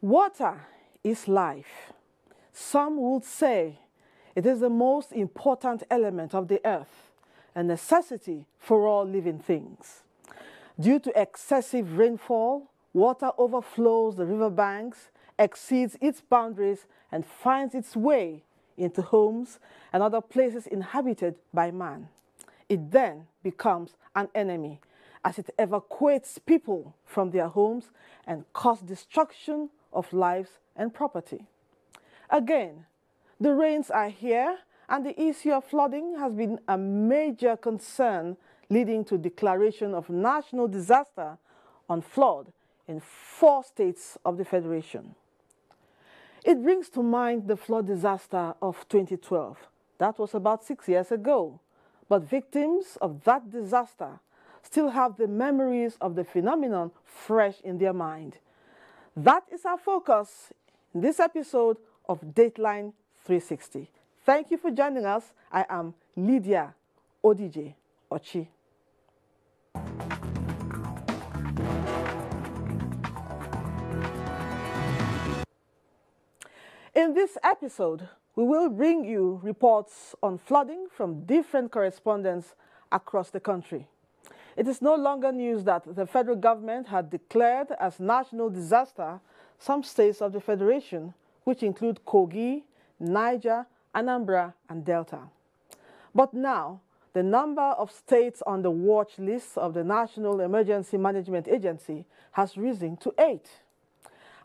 Water is life. Some would say it is the most important element of the earth, a necessity for all living things. Due to excessive rainfall, water overflows the riverbanks, exceeds its boundaries, and finds its way into homes and other places inhabited by man. It then becomes an enemy as it evacuates people from their homes and causes destruction of lives and property. Again, the rains are here, and the issue of flooding has been a major concern, leading to declaration of national disaster on flood in 4 states of the Federation. It brings to mind the flood disaster of 2012. That was about 6 years ago, but victims of that disaster still have the memories of the phenomenon fresh in their mind. That is our focus in this episode of Dateline 360. Thank you for joining us. I am Lydia Odije Ochi. In this episode, we will bring you reports on flooding from different correspondents across the country. It is no longer news that the federal government had declared as national disaster some states of the Federation, which include Kogi, Niger, Anambra, and Delta. But now, the number of states on the watch list of the National Emergency Management Agency has risen to 8.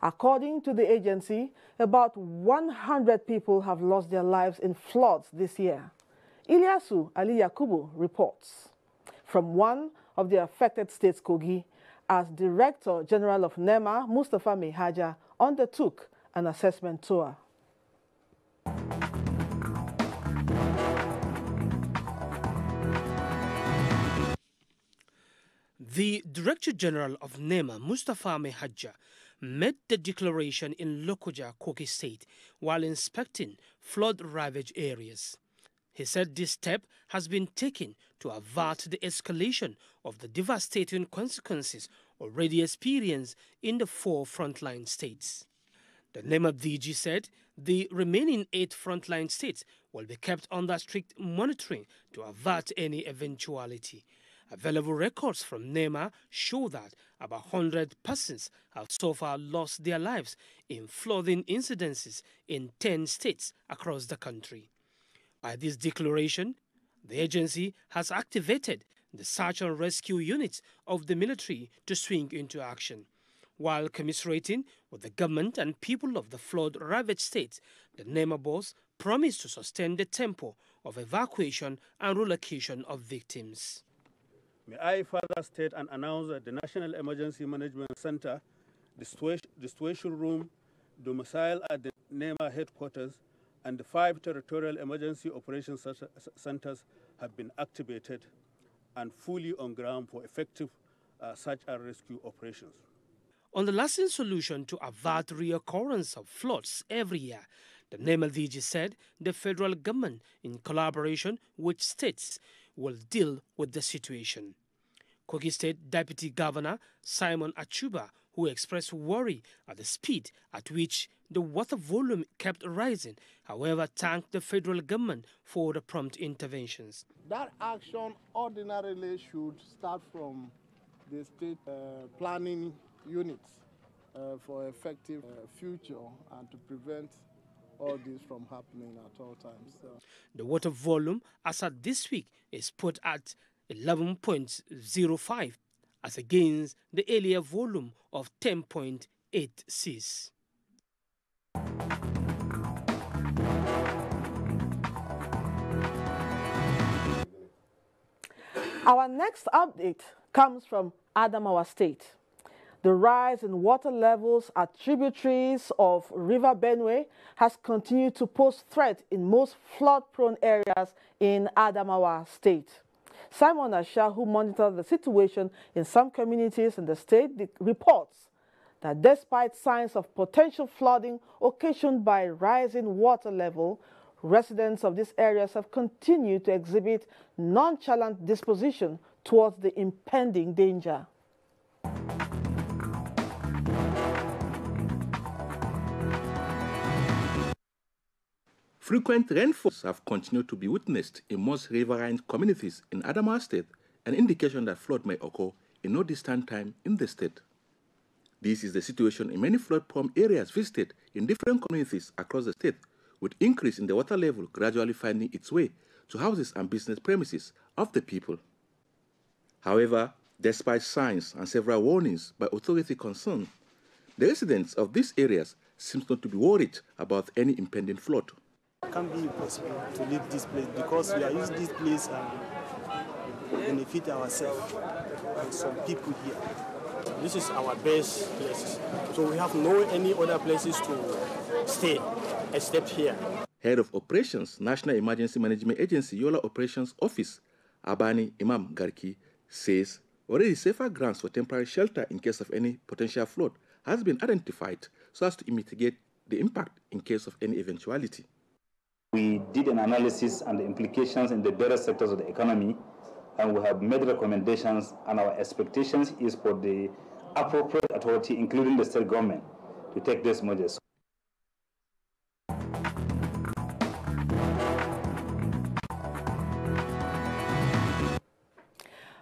According to the agency, about 100 people have lost their lives in floods this year. Ilyasu Ali Yakubu reports from one of the affected states, Kogi, as Director General of NEMA, Mustapha Mehaja, undertook an assessment tour. The Director General of NEMA, Mustapha Mehaja, made the declaration in Lokoja, Kogi State, while inspecting flood-ravaged areas. He said this step has been taken to avert the escalation of the devastating consequences already experienced in the 4 frontline states. The NEMA DG said the remaining 8 frontline states will be kept under strict monitoring to avert any eventuality. Available records from NEMA show that about 100 persons have so far lost their lives in flooding incidences in 10 states across the country. By this declaration, the agency has activated the search and rescue units of the military to swing into action. While commiserating with the government and people of the flood-ravaged states, the NEMA boss promised to sustain the tempo of evacuation and relocation of victims. May I further state and announce that the National Emergency Management Center, the situation room, domicile at the NEMA headquarters, and the 5 territorial emergency operations centers have been activated and fully on ground for effective search and rescue operations. On the lasting solution to avert reoccurrence of floods every year, the NEMA DG said the federal government, in collaboration with states, will deal with the situation. Kogi State Deputy Governor Simon Achuba, who expressed worry at the speed at which the water volume kept rising, however, thanked the federal government for the prompt interventions. That action ordinarily should start from the state planning units for effective future and to prevent all this from happening at all times. The water volume as at this week is put at 11.05 as against the earlier volume of 10.86. Our next update comes from Adamawa State. The rise in water levels at tributaries of River Benue has continued to pose threat in most flood-prone areas in Adamawa State. Simon Asha, who monitors the situation in some communities in the state, reports that despite signs of potential flooding occasioned by rising water level, residents of these areas have continued to exhibit nonchalant disposition towards the impending danger. Frequent rainfalls have continued to be witnessed in most riverine communities in Adamawa State, an indication that flood may occur in no distant time in the state. This is the situation in many flood-prone areas visited in different communities across the state, with increase in the water level gradually finding its way to houses and business premises of the people. However, despite signs and several warnings by authority concerned, the residents of these areas seem not to be worried about any impending flood. It can't be possible to leave this place because we are using this place and benefit ourselves and some people here. This is our best places. So we have no any other places to stay except here. Head of Operations, National Emergency Management Agency, Yola Operations Office, Abani Imam Garki, says already safer grounds for temporary shelter in case of any potential flood has been identified so as to mitigate the impact in case of any eventuality. We did an analysis on the implications in the various sectors of the economy, and we have made recommendations, and our expectations is for the appropriate authority, including the state government, to take these measures.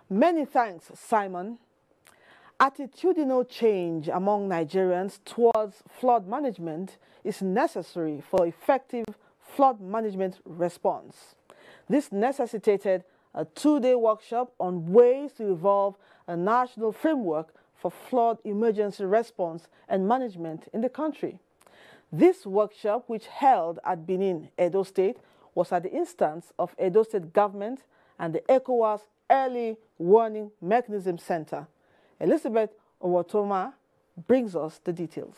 Many thanks, Simon. Attitudinal change among Nigerians towards flood management is necessary for effective flood management response. This necessitated a two-day workshop on ways to evolve a national framework for flood emergency response and management in the country. This workshop, which held at Benin, Edo State, was at the instance of Edo State government and the ECOWAS Early Warning Mechanism Center. Elizabeth Owotoma brings us the details.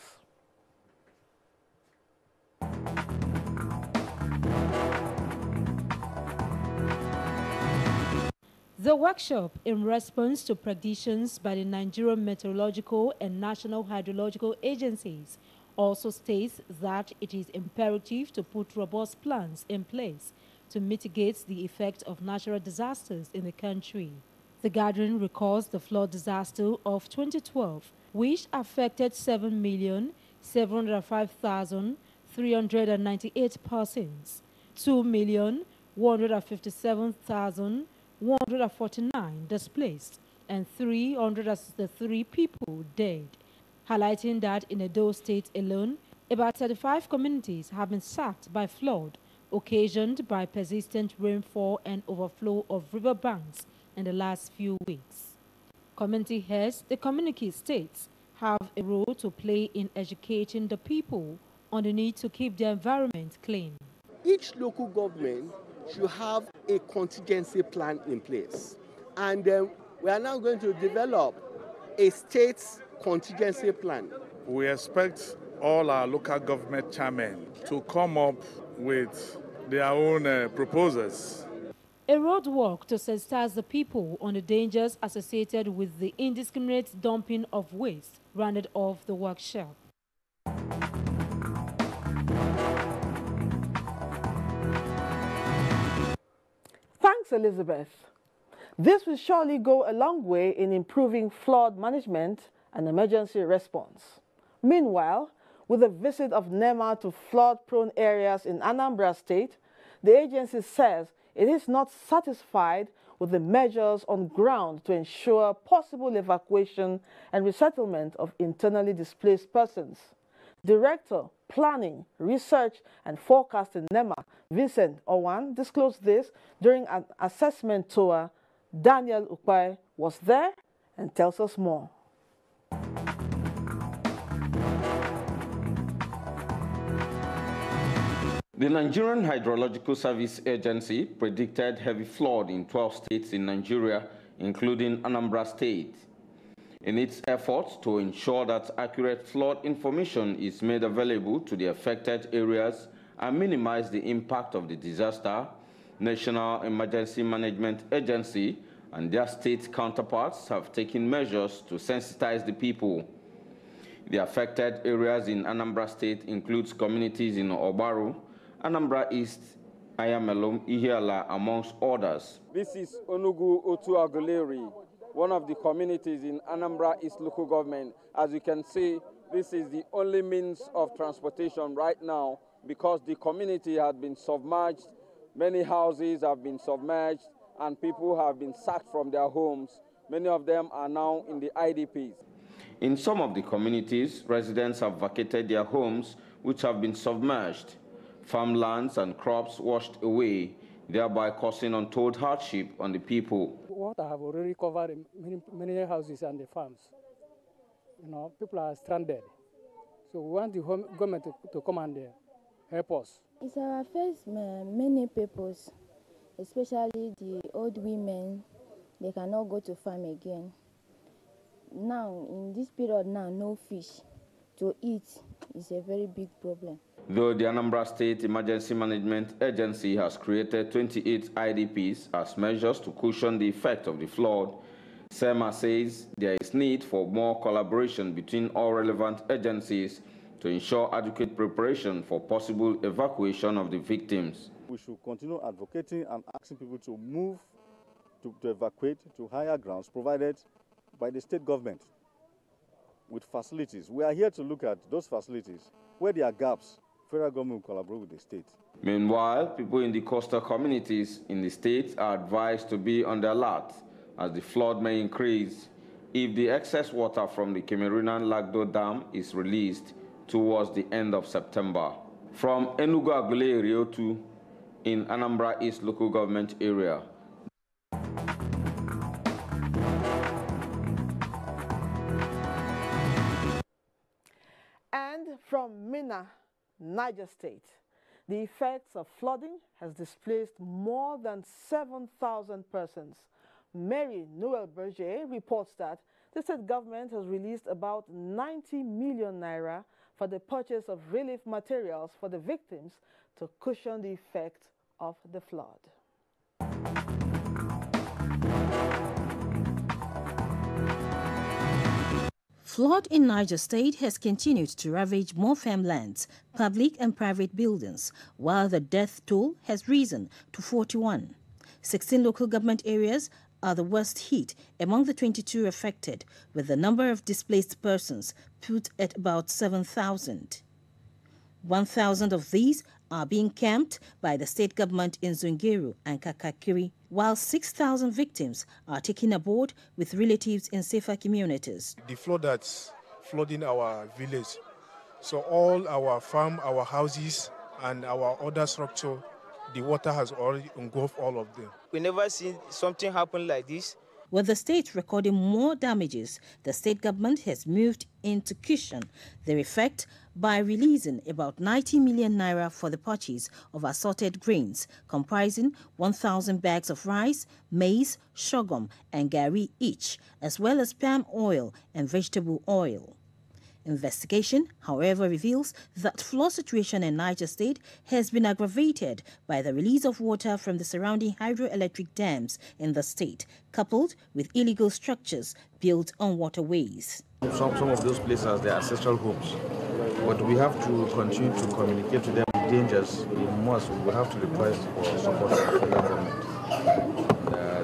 The workshop, in response to predictions by the Nigerian Meteorological and National Hydrological Agencies, also states that it is imperative to put robust plans in place to mitigate the effect of natural disasters in the country. The gathering recalls the flood disaster of 2012, which affected 7,705,398 persons, 2,157,149 displaced, and 363 people dead, highlighting that in Edo State alone, about 35 communities have been sacked by flood occasioned by persistent rainfall and overflow of riverbanks in the last few weeks. Community heads, the communique states, have a role to play in educating the people on the need to keep the environment clean. Each local government should have a contingency plan in place. And we are now going to develop a state contingency plan. We expect all our local government chairmen to come up with their own proposals. A roadwork to sensitize the people on the dangers associated with the indiscriminate dumping of waste rounded off the workshop. Thanks, Elizabeth. This will surely go a long way in improving flood management and emergency response. Meanwhile, with the visit of NEMA to flood-prone areas in Anambra State, the agency says it is not satisfied with the measures on ground to ensure possible evacuation and resettlement of internally displaced persons. Director, Planning, Research and Forecasting NEMA, Vincent Owan, disclosed this during an assessment tour. Daniel Ukpai was there and tells us more. The Nigerian Hydrological Service Agency predicted heavy flood in 12 states in Nigeria, including Anambra State. In its efforts to ensure that accurate flood information is made available to the affected areas and minimize the impact of the disaster, National Emergency Management Agency and their state counterparts have taken measures to sensitize the people. The affected areas in Anambra State includes communities in Obaru, Anambra East, Ayamelum, Ihiala, amongst others. This is Onugu Otu Aguleri, one of the communities in Anambra East local government. As you can see, this is the only means of transportation right now because the community had been submerged, many houses have been submerged, and people have been sacked from their homes. Many of them are now in the IDPs. In some of the communities, residents have vacated their homes, which have been submerged. Farmlands and crops washed away, thereby causing untold hardship on the people. Water have already covered many houses and the farms. You know, people are stranded. So we want the government to come and help us. It's our first many peoples, especially the old women, they cannot go to farm again. Now, in this period now, no fish to eat is a very big problem. Though the Anambra State Emergency Management Agency has created 28 IDPs as measures to cushion the effect of the flood, SEMA says there is need for more collaboration between all relevant agencies to ensure adequate preparation for possible evacuation of the victims. We should continue advocating and asking people to move, to evacuate to higher grounds provided by the state government with facilities. We are here to look at those facilities. Where there are gaps, federal government will collaborate with the state. Meanwhile, people in the coastal communities in the state are advised to be on the alert as the flood may increase if the excess water from the Cameroonian Lagdo Dam is released towards the end of September. From Enugu Aguleri Riotu in Anambra East local government area. And from Minna, Niger State, the effects of flooding has displaced more than 7,000 persons. Mary Noel Berger reports that the state government has released about 90 million naira for the purchase of relief materials for the victims to cushion the effect of the flood. Flood in Niger State has continued to ravage more farmlands, public and private buildings, while the death toll has risen to 41. 16 local government areas are the worst hit among the 22 affected, with the number of displaced persons put at about 7,000. 1,000 of these are being camped by the state government in Zungeru and Kakakiri, while 6,000 victims are taken aboard with relatives in safer communities. The flood that's flooding our village, so all our farm, our houses, and our other structure, the water has already engulfed all of them. We never seen something happen like this. With the state recording more damages, the state government has moved in to cushion the effect by releasing about 90 million naira for the purchase of assorted grains, comprising 1,000 bags of rice, maize, sorghum, and gari each, as well as palm oil and vegetable oil. Investigation, however, reveals that flood situation in Niger State has been aggravated by the release of water from the surrounding hydroelectric dams in the state, coupled with illegal structures built on waterways. Some of those places are their ancestral homes, but we have to continue to communicate to them the dangers. We have to request for support from the federal government.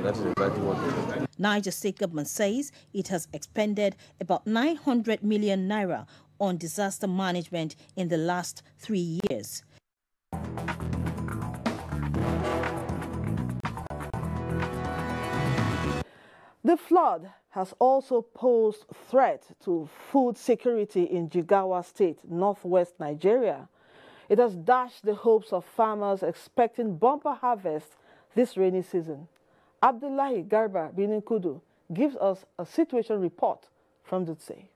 That is exactly what we do. Niger State government says it has expended about 900 million naira on disaster management in the last 3 years. The flood has also posed threat to food security in Jigawa State, northwest Nigeria. It has dashed the hopes of farmers expecting bumper harvest this rainy season. Abdullahi Garba Bininkudu gives us a situation report from Dutse.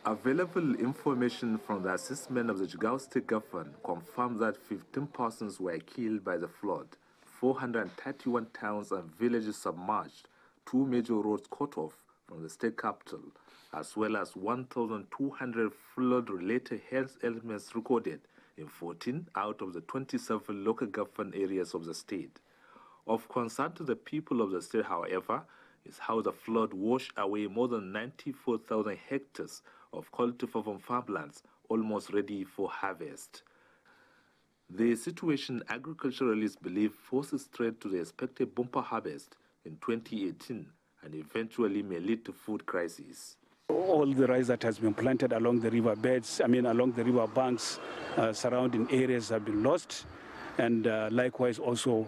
Available information from the assessment of the Jigawa State government confirms that 15 persons were killed by the flood, 431 towns and villages submerged, 2 major roads cut off from the state capital, as well as 1,200 flood-related health elements recorded in 14 out of the 27 local government areas of the state. Of concern to the people of the state, however, is how the flood washed away more than 94,000 hectares of cultivable farmlands almost ready for harvest. The situation agriculturalists believe poses threat to the expected bumper harvest in 2018 and eventually may lead to food crisis. All the rice that has been planted along the river beds, along the river banks, surrounding areas have been lost, and likewise also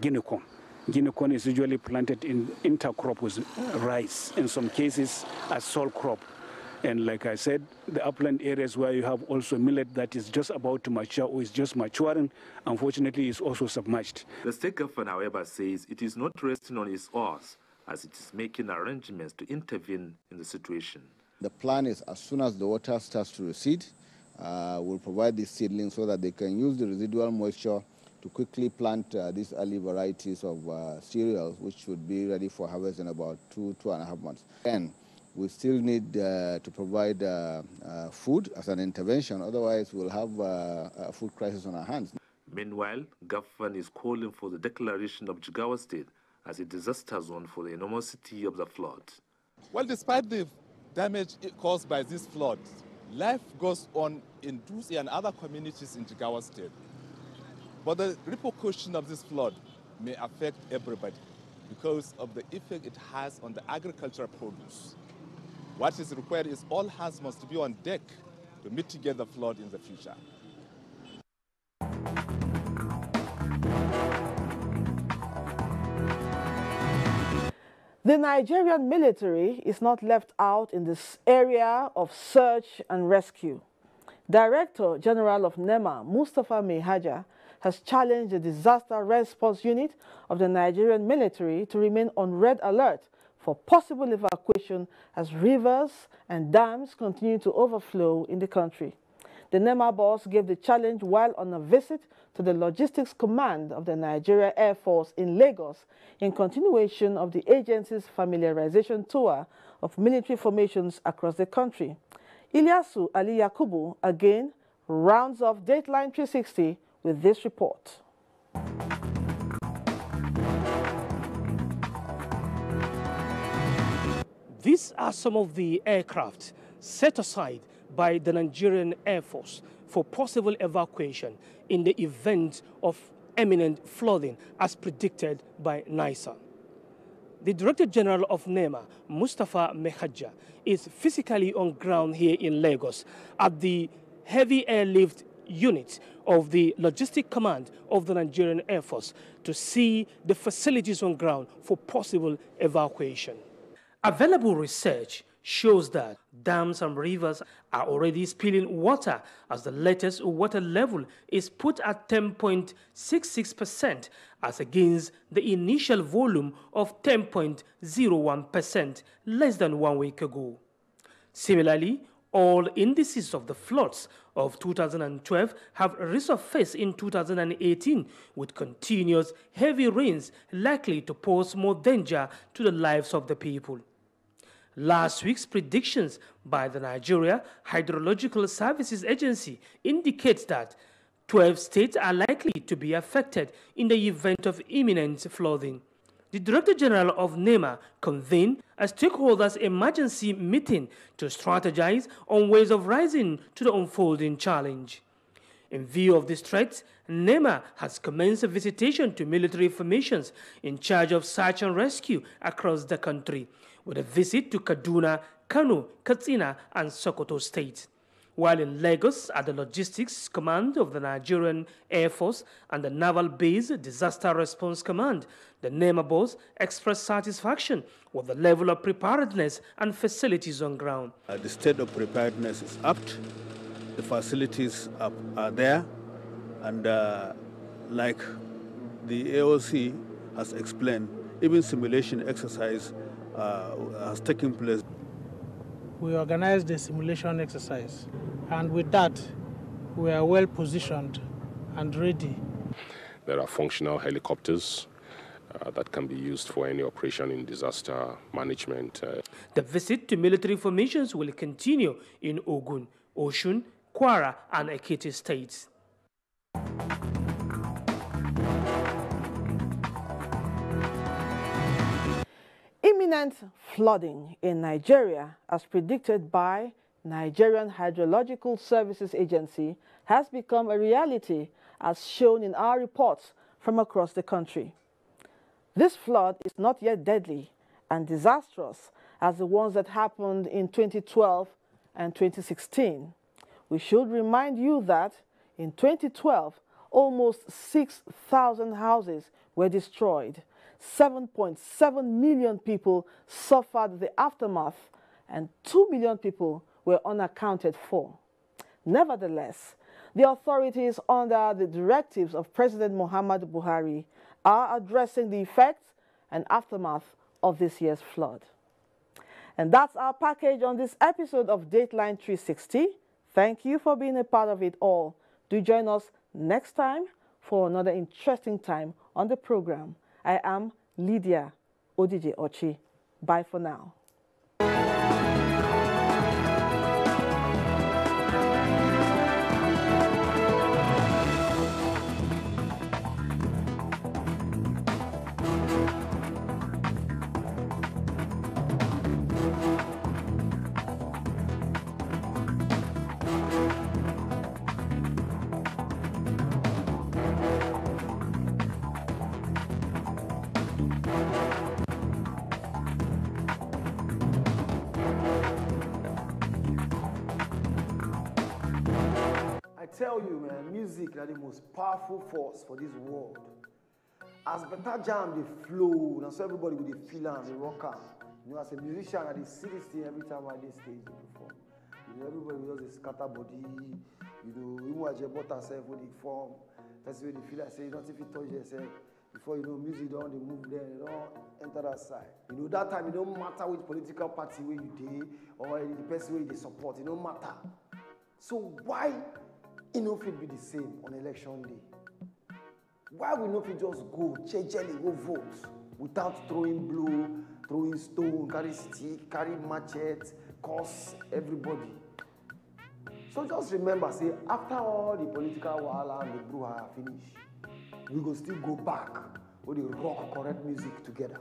guinea corn. Guinea corn is usually planted in intercrop with rice, in some cases a sole crop. And like I said, the upland areas where you have also millet that is just about to mature or is just maturing, unfortunately, is also submerged. The state government, however, says it is not resting on its oars, as it is making arrangements to intervene in the situation. The plan is, as soon as the water starts to recede, we'll provide these seedlings so that they can use the residual moisture to quickly plant these early varieties of cereals, which should be ready for harvest in about 2.5 months. And we still need to provide food as an intervention, otherwise we'll have a food crisis on our hands. Meanwhile, government is calling for the declaration of Jigawa State as a disaster zone for the enormity of the flood. Well, despite the damage caused by this flood, life goes on in Dusi and other communities in Jigawa State. But the repercussion of this flood may affect everybody because of the effect it has on the agricultural produce. What is required is all hands must be on deck to mitigate the flood in the future. The Nigerian military is not left out in this area of search and rescue. Director General of NEMA, Mustapha Mehaja, has challenged the Disaster Response Unit of the Nigerian military to remain on red alert for possible evacuation as rivers and dams continue to overflow in the country. The NEMA boss gave the challenge while on a visit to the Logistics Command of the Nigeria Air Force in Lagos in continuation of the agency's familiarization tour of military formations across the country. Ilyasu Ali Yakubu again rounds off Dateline 360 with this report. These are some of the aircraft set aside by the Nigerian Air Force for possible evacuation in the event of imminent flooding as predicted by NISA. The Director General of NEMA, Mustapha Mehaja, is physically on ground here in Lagos at the Heavy Airlift Unit of the Logistic Command of the Nigerian Air Force to see the facilities on ground for possible evacuation. Available research shows that dams and rivers are already spilling water as the latest water level is put at 10.66% as against the initial volume of 10.01% less than 1 week ago. Similarly, all indices of the floods of 2012 have resurfaced in 2018 with continuous heavy rains likely to pose more danger to the lives of the people. Last week's predictions by the Nigeria Hydrological Services Agency indicates that 12 states are likely to be affected in the event of imminent flooding. The Director General of NEMA convened a stakeholders' emergency meeting to strategize on ways of rising to the unfolding challenge. In view of this threat, NEMA has commenced a visitation to military formations in charge of search and rescue across the country, with a visit to Kaduna, Kano, Katsina, and Sokoto states. While in Lagos at the Logistics Command of the Nigerian Air Force and the Naval Base Disaster Response Command, the NEMA boss expressed satisfaction with the level of preparedness and facilities on ground. The state of preparedness is upped. The facilities are there, and like the AOC has explained, even simulation exercise has taken place. We organized a simulation exercise, and with that, we are well positioned and ready. There are functional helicopters that can be used for any operation in disaster management. The visit to military formations will continue in Ogun, Osun, Kwara, and Ekiti states. Imminent flooding in Nigeria, as predicted by Nigerian Hydrological Services Agency, has become a reality as shown in our reports from across the country. This flood is not yet deadly and disastrous as the ones that happened in 2012 and 2016. We should remind you that in 2012, almost 6,000 houses were destroyed. 7.7 million people suffered the aftermath, and 2 million people were unaccounted for. Nevertheless, the authorities under the directives of President Muhammadu Buhari are addressing the effects and aftermath of this year's flood. And that's our package on this episode of Dateline 360. Thank you for being a part of it all. Do join us next time for another interesting time on the program. I am Lydia Odije Ochi. Bye for now. I tell you, man, music is the most powerful force for this world. As better jam they flow, and so everybody with the feel and the rocker. You know, as a musician, I see this thing every time I do stage they perform. You know, everybody does a scatter body. You know, even when you bought yourself when they form, that's when they feel like say, not if you touch yourself. Before you know, music don't they move there, they don't enter that side. You know, that time it don't matter which political party where you did or the person where you support, it don't matter. So why it no fit be the same on election day? Why we no fit just go, chechely go vote without throwing blow, throwing stone, carry stick, carry machete, curse everybody? So just remember, say, after all the political wahala and the brouhaha finish, we go still go back with the rock correct music together.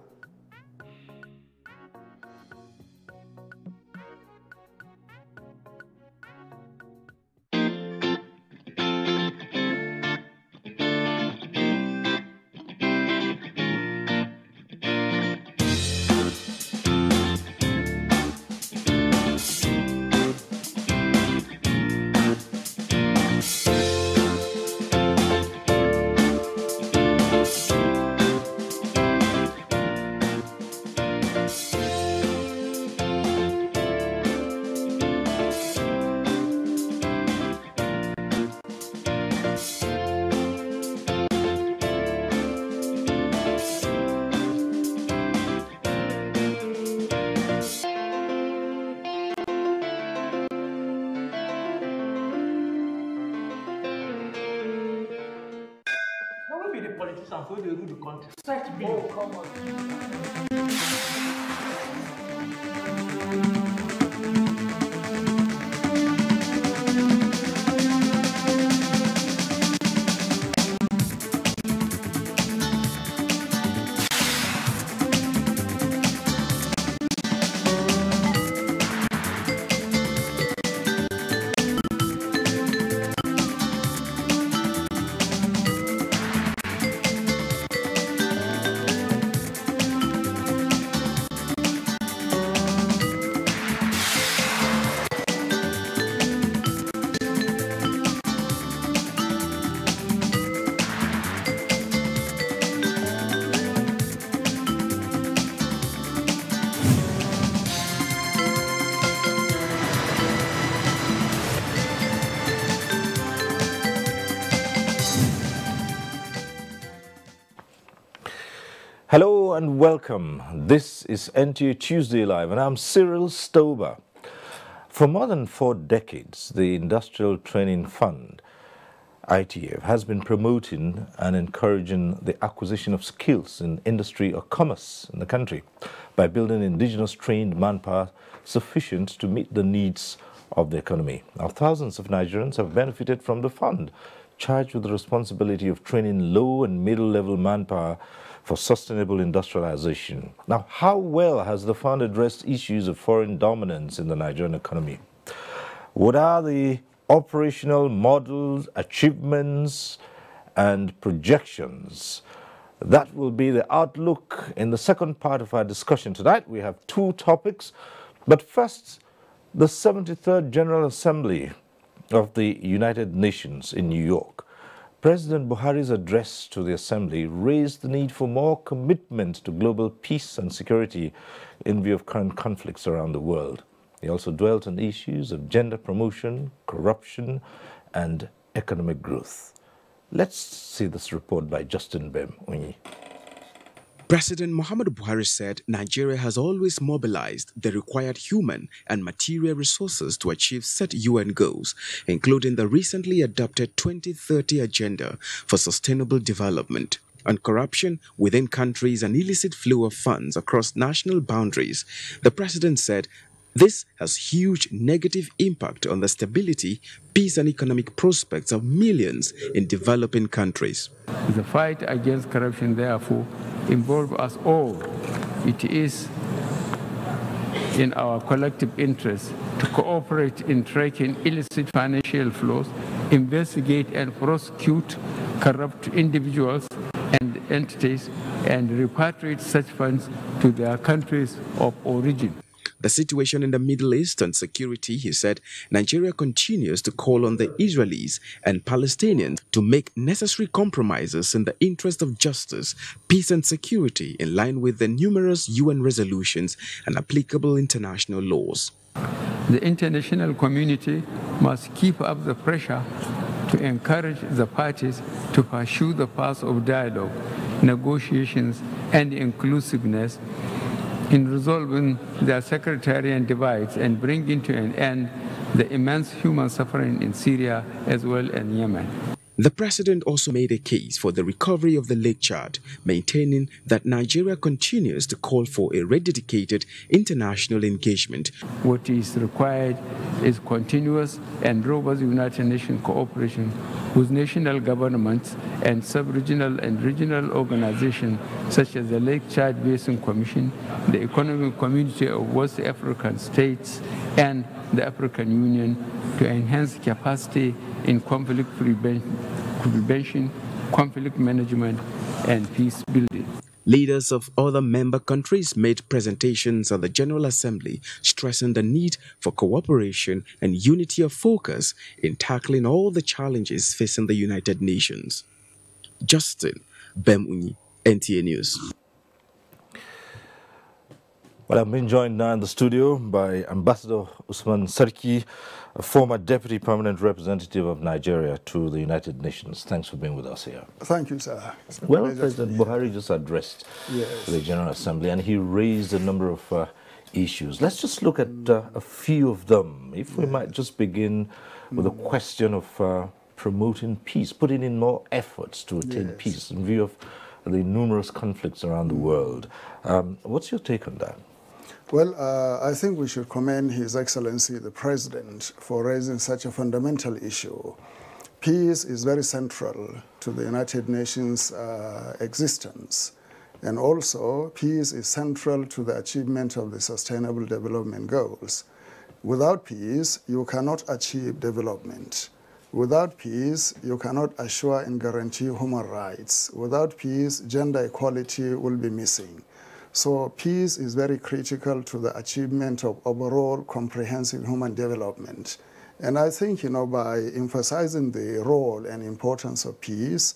Politicians who they rule the country. Set bill. Oh, come on. Hello and welcome. This is NTA Tuesday Live and I'm Cyril Stober. For more than 4 decades, the Industrial Training Fund, ITF, has been promoting and encouraging the acquisition of skills in industry or commerce in the country by building indigenous trained manpower sufficient to meet the needs of the economy. Now, thousands of Nigerians have benefited from the fund, charged with the responsibility of training low and middle level manpower for sustainable industrialization. Now, how well has the fund addressed issues of foreign dominance in the Nigerian economy? What are the operational models, achievements, and projections That will be the outlook in the second part of our discussion tonight. We have two topics, but first, the 73rd General Assembly of the United Nations in New York. President Buhari's address to the Assembly raised the need for more commitment to global peace and security in view of current conflicts around the world. He also dwelt on issues of gender promotion, corruption, and economic growth. Let's see this report by Justin Bem-Unyi. President Muhammadu Buhari said Nigeria has always mobilized the required human and material resources to achieve set UN goals, including the recently adopted 2030 Agenda for Sustainable Development. On corruption within countries and illicit flow of funds across national boundaries, the president said this has huge negative impact on the stability, peace and economic prospects of millions in developing countries. The fight against corruption, therefore, involves us all. It is in our collective interest to cooperate in tracking illicit financial flows, investigate and prosecute corrupt individuals and entities, and repatriate such funds to their countries of origin. The situation in the Middle East and security, he said, Nigeria continues to call on the Israelis and Palestinians to make necessary compromises in the interest of justice, peace and security in line with the numerous UN resolutions and applicable international laws. The international community must keep up the pressure to encourage the parties to pursue the path of dialogue, negotiations and inclusiveness in resolving their sectarian divides and bringing to an end the immense human suffering in Syria as well as Yemen. The president also made a case for the recovery of the Lake Chad, maintaining that Nigeria continues to call for a rededicated international engagement. What is required is continuous and robust United Nations cooperation with national governments and sub-regional and regional organizations such as the Lake Chad Basin Commission, the Economic Community of West African States, and the African Union to enhance capacity in conflict prevention, conflict management, and peace building. Leaders of other member countries made presentations at the General Assembly, stressing the need for cooperation and unity of focus in tackling all the challenges facing the United Nations. Justin Bem-Unyi, NTA News. Well, I'm being joined now in the studio by Ambassador Usman Sarki, a former Deputy Permanent Representative of Nigeria to the United Nations. Thanks for being with us here. Thank you, sir. Well, President Buhari just addressed the General Assembly and he raised a number of issues. Let's just look at a few of them. If we might just begin with the question of promoting peace, putting in more efforts to attain peace in view of the numerous conflicts around the world. What's your take on that? Well, I think we should commend His Excellency the President for raising such a fundamental issue. Peace is very central to the United Nations' existence. And also, peace is central to the achievement of the Sustainable Development Goals. Without peace, you cannot achieve development. Without peace, you cannot assure and guarantee human rights. Without peace, gender equality will be missing. So peace is very critical to the achievement of overall comprehensive human development. And I think, by emphasizing the role and importance of peace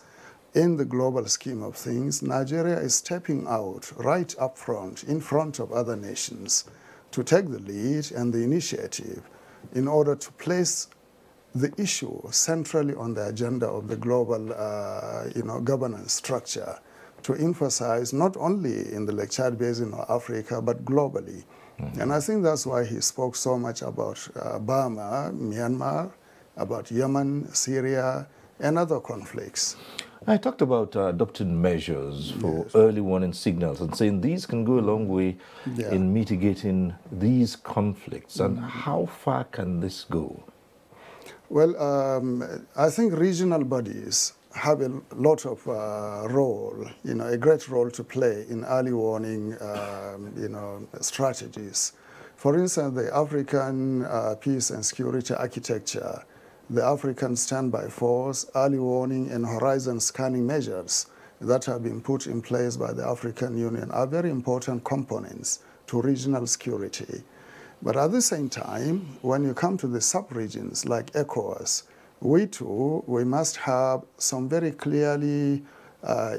in the global scheme of things, Nigeria is stepping out right up front, in front of other nations, to take the lead and the initiative in order to place the issue centrally on the agenda of the global, governance structure, to emphasize not only in the Lake Chad Basin or Africa, but globally. And I think that's why he spoke so much about Burma, Myanmar, about Yemen, Syria, and other conflicts. I talked about adopting measures for early warning signals and saying these can go a long way in mitigating these conflicts. And how far can this go? Well, I think regional bodies have a lot of role, a great role to play in early warning, strategies. For instance, the African Peace and Security Architecture, the African Standby Force, early warning and horizon scanning measures that have been put in place by the African Union are very important components to regional security. But at the same time, when you come to the sub-regions like ECOWAS, we must have some very clearly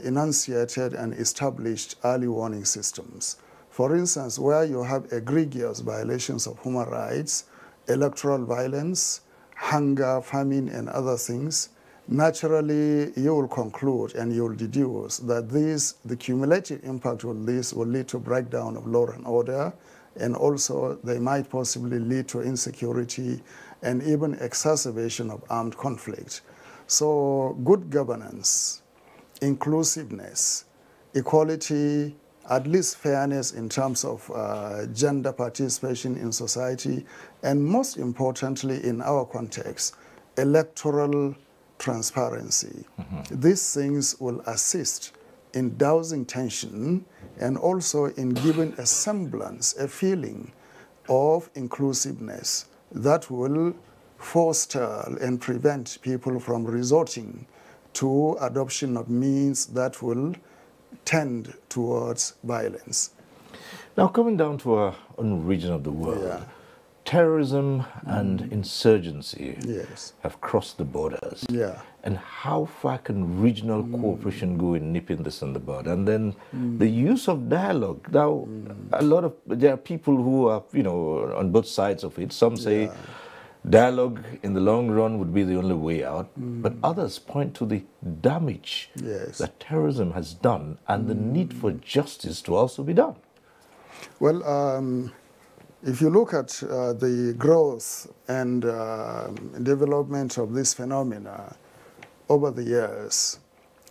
enunciated and established early warning systems. For instance, where you have egregious violations of human rights, electoral violence, hunger, famine, and other things, naturally you will conclude and you will deduce that the cumulative impact of this will lead to breakdown of law and order, and also they might possibly lead to insecurity and even exacerbation of armed conflict. So good governance, inclusiveness, equality, at least fairness in terms of gender participation in society, and most importantly in our context, electoral transparency. These things will assist in dousing tension and also in giving a semblance, a feeling of inclusiveness that will foster and prevent people from resorting to adoption of means that will tend towards violence. Now, coming down to our own region of the world, terrorism and insurgency have crossed the borders. And how far can regional cooperation go in nipping this in the bud? And then the use of dialogue. Now, there are people who are, on both sides of it. Some say dialogue in the long run would be the only way out, but others point to the damage that terrorism has done and the need for justice to also be done. Well, if you look at the growth and development of this phenomena over the years,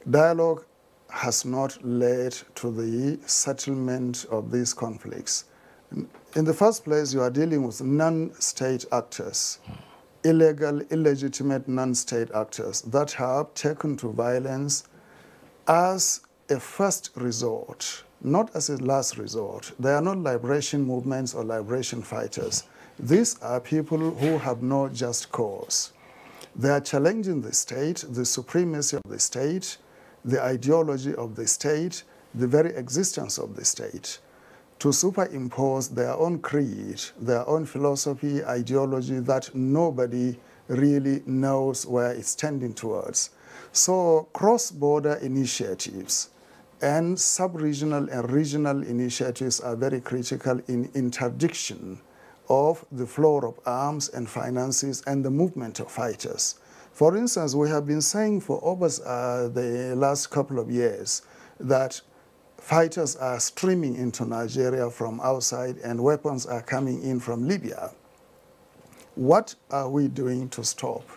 dialogue has not led to the settlement of these conflicts. In the first place, you are dealing with non-state actors, illegal, illegitimate non-state actors that have taken to violence as a first resort, not as a last resort. They are not liberation movements or liberation fighters. These are people who have no just cause. They are challenging the state, the supremacy of the state, the ideology of the state, the very existence of the state, to superimpose their own creed, their own philosophy, ideology that nobody really knows where it's tending towards. So cross-border initiatives and sub-regional and regional initiatives are very critical in interdiction of the flow of arms and finances and the movement of fighters. For instance, we have been saying for over the last couple of years that fighters are streaming into Nigeria from outside and weapons are coming in from Libya. What are we doing to stop,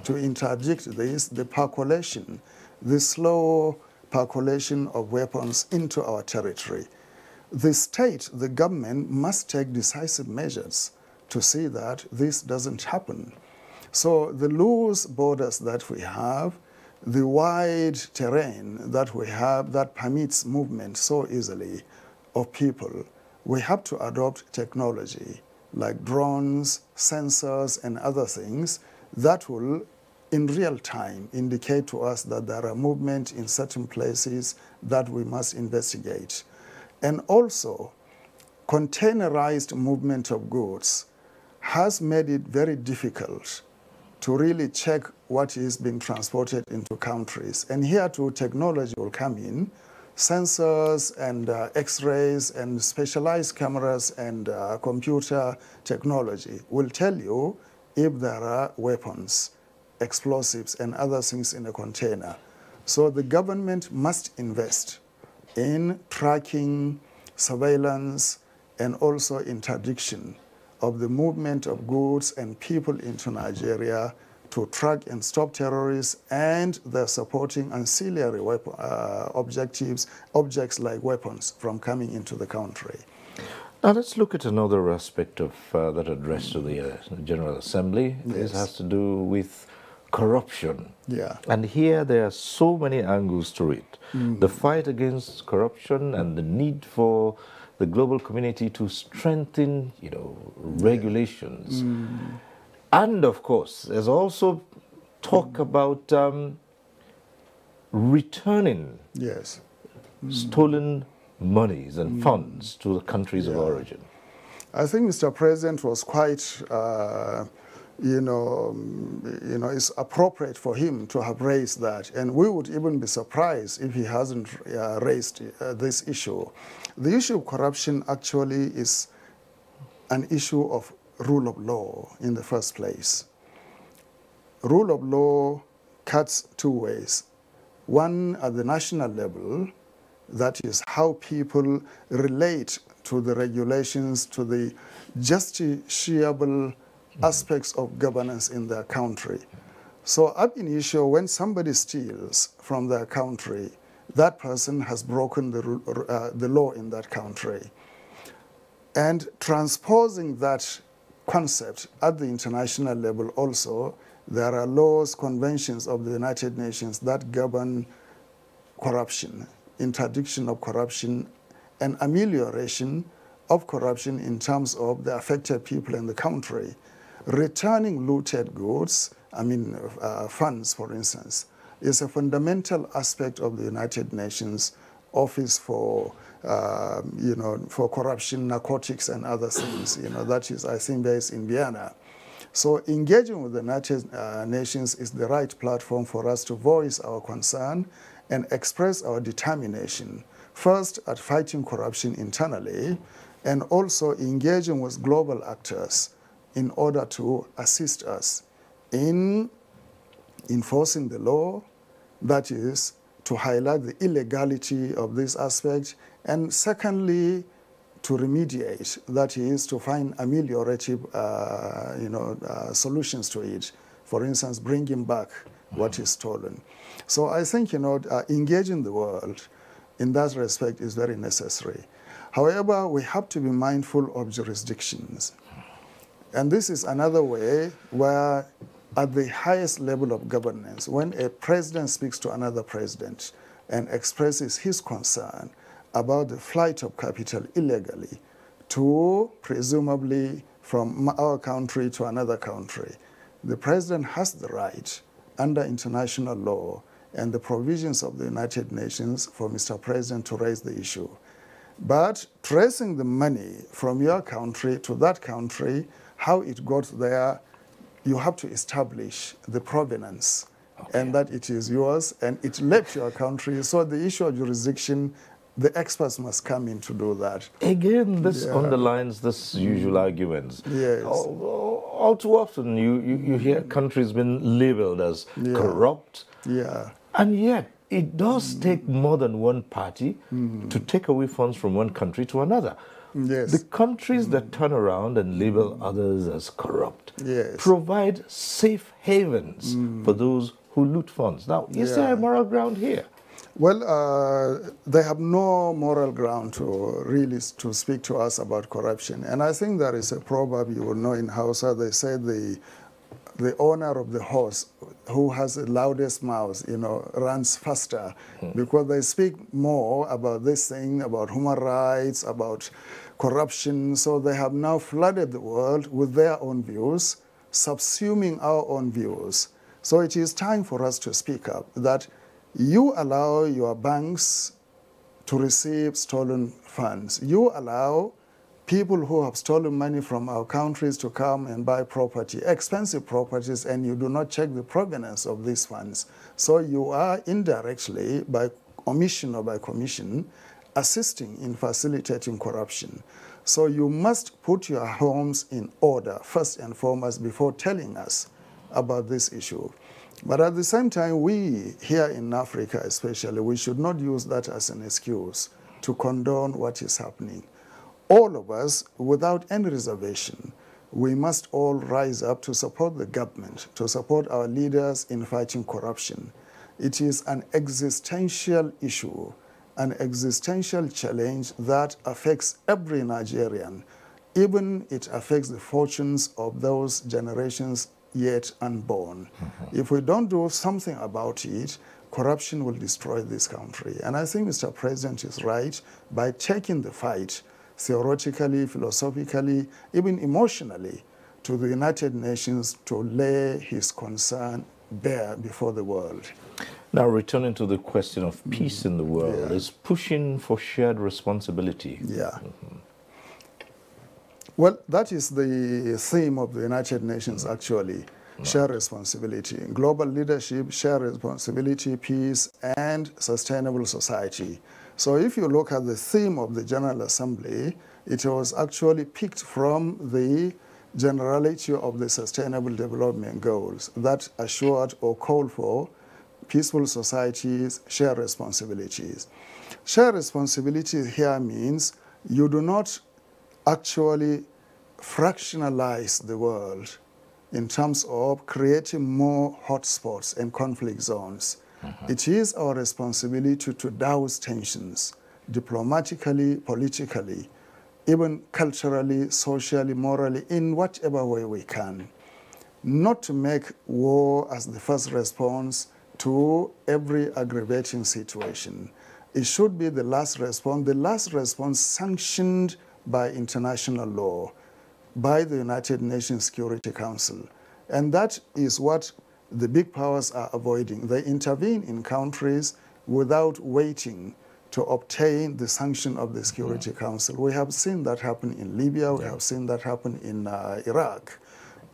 to interdict this, the percolation, the slow percolation of weapons into our territory? The state, the government, must take decisive measures to see that this doesn't happen. So the loose borders that we have, the wide terrain that we have that permits movement so easily of people, we have to adopt technology like drones, sensors, and other things that will, in real time, indicate to us that there are movements in certain places that we must investigate. And also, containerized movement of goods has made it very difficult to really check what is being transported into countries. And here too, technology will come in. Sensors and X-rays and specialized cameras and computer technology will tell you if there are weapons, explosives, and other things in a container. So the government must invest in tracking, surveillance, and also interdiction of the movement of goods and people into Nigeria to track and stop terrorists and their supporting ancillary weapon, objects like weapons from coming into the country. Now let's look at another aspect of that address to the General Assembly. This has to do with corruption. And here there are so many angles to it. The fight against corruption and the need for the global community to strengthen, regulations. And of course, there's also talk about returning yes. stolen monies and funds to the countries of origin? I think Mr. President was quite, it's appropriate for him to have raised that. And we would even be surprised if he hasn't raised this issue. The issue of corruption actually is an issue of rule of law in the first place. Rule of law cuts two ways. One at the national level, that is how people relate to the regulations, to the justiciable aspects of governance in their country. So ab initio, when somebody steals from their country, that person has broken the law in that country. And transposing that concept at the international level also, there are laws, conventions of the United Nations that govern corruption, interdiction of corruption, and amelioration of corruption in terms of the affected people in the country. Returning looted goods, funds, for instance, is a fundamental aspect of the United Nations Office for, for corruption, narcotics, and other things. That is, I think, based in Vienna. So engaging with the United Nations is the right platform for us to voice our concern and express our determination, first at fighting corruption internally, and also engaging with global actors in order to assist us in enforcing the law, that is, to highlight the illegality of this aspect, and secondly, to remediate, that is, to find ameliorative solutions to it. For instance, bringing back what is stolen. So I think, engaging the world in that respect is very necessary. However, we have to be mindful of jurisdictions. And this is another way where, at the highest level of governance, when a president speaks to another president and expresses his concern about the flight of capital illegally to, presumably, from our country to another country, the president has the right, under international law and the provisions of the United Nations, for Mr. President to raise the issue. But tracing the money from your country to that country, how it got there, you have to establish the provenance, and that it is yours and it left your country. So the issue of jurisdiction, the experts must come in to do that. Again, this underlines this usual arguments. Yes. All too often you hear countries being labeled as corrupt. Yeah. And yet, it does take more than one party to take away funds from one country to another. Yes. The countries that turn around and label others as corrupt yes. provide safe havens for those who loot funds. Now, is there a moral ground here? Well, they have no moral ground to really to speak to us about corruption. And I think there is a proverb you will know in Hausa. They say the owner of the horse who has the loudest mouth, runs faster, because they speak more about this thing, about human rights, about corruption. So they have now flooded the world with their own views, subsuming our own views. So it is time for us to speak up, that you allow your banks to receive stolen funds. You allow people who have stolen money from our countries to come and buy property, expensive properties, and you do not check the provenance of these funds. So you are indirectly, by omission or by commission, assisting in facilitating corruption. So you must put your homes in order, first and foremost, before telling us about this issue. But at the same time, we here in Africa especially, we should not use that as an excuse to condone what is happening. All of us, without any reservation, we must all rise up to support the government, to support our leaders in fighting corruption. It is an existential issue, an existential challenge that affects every Nigerian. Even it affects the fortunes of those generations yet unborn. If we don't do something about it, corruption will destroy this country. And I think Mr. President is right by taking the fight theoretically, philosophically, even emotionally, to the United Nations to lay his concern bear before the world. Now, returning to the question of peace in the world, is pushing for shared responsibility. Yeah. Well, that is the theme of the United Nations, actually. Share responsibility. Global leadership, share responsibility, peace, and sustainable society. So if you look at the theme of the General Assembly, it was actually picked from the generality of the Sustainable Development Goals that assured or called for peaceful societies, share responsibilities. Share responsibility here means you do not actually fractionalize the world in terms of creating more hotspots and conflict zones. It is our responsibility to douse tensions diplomatically, politically, even culturally, socially, morally, in whatever way we can. Not to make war as the first response to every aggravating situation. It should be the last response sanctioned by international law, by the United Nations Security Council. And that is what the big powers are avoiding. They intervene in countries without waiting to obtain the sanction of the Security Council. We have seen that happen in Libya, we have seen that happen in Iraq.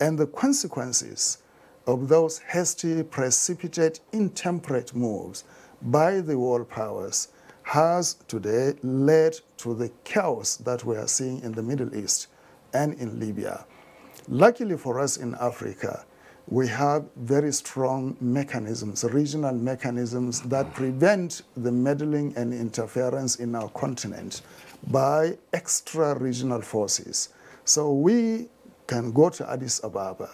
And the consequences of those hasty, precipitate, intemperate moves by the world powers has today led to the chaos that we are seeing in the Middle East and in Libya. Luckily for us in Africa, we have very strong mechanisms, regional mechanisms that prevent the meddling and interference in our continent by extra-regional forces. So we can go to Addis Ababa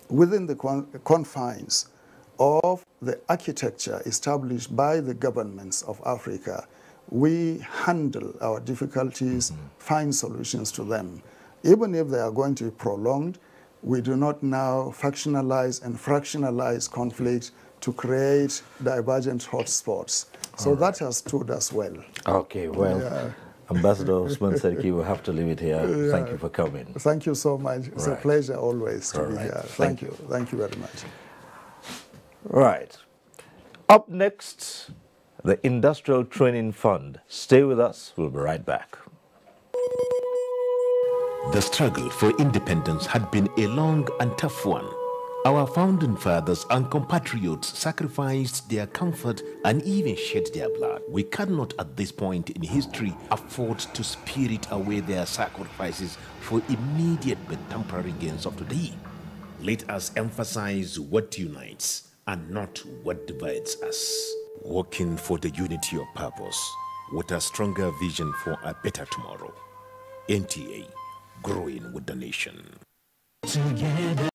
within the confines of the architecture established by the governments of Africa. We handle our difficulties, find solutions to them. Even if they are going to be prolonged, we do not now factionalize and fractionalize conflict to create divergent hotspots. So that has stood us well. Okay, well, Ambassador Usman Serki, we'll have to leave it here. Thank you for coming. Thank you so much. It's a pleasure always to be here. Thank you. Thank you very much. Right. Up next, the Industrial Training Fund. Stay with us. We'll be right back. The struggle for independence had been a long and tough one. Our founding fathers and compatriots sacrificed their comfort and even shed their blood. We cannot at this point in history afford to spirit away their sacrifices for immediate but temporary gains of today. Let us emphasize what unites and not what divides us. Working for the unity of purpose with a stronger vision for a better tomorrow. NTA, growing with the nation. Together.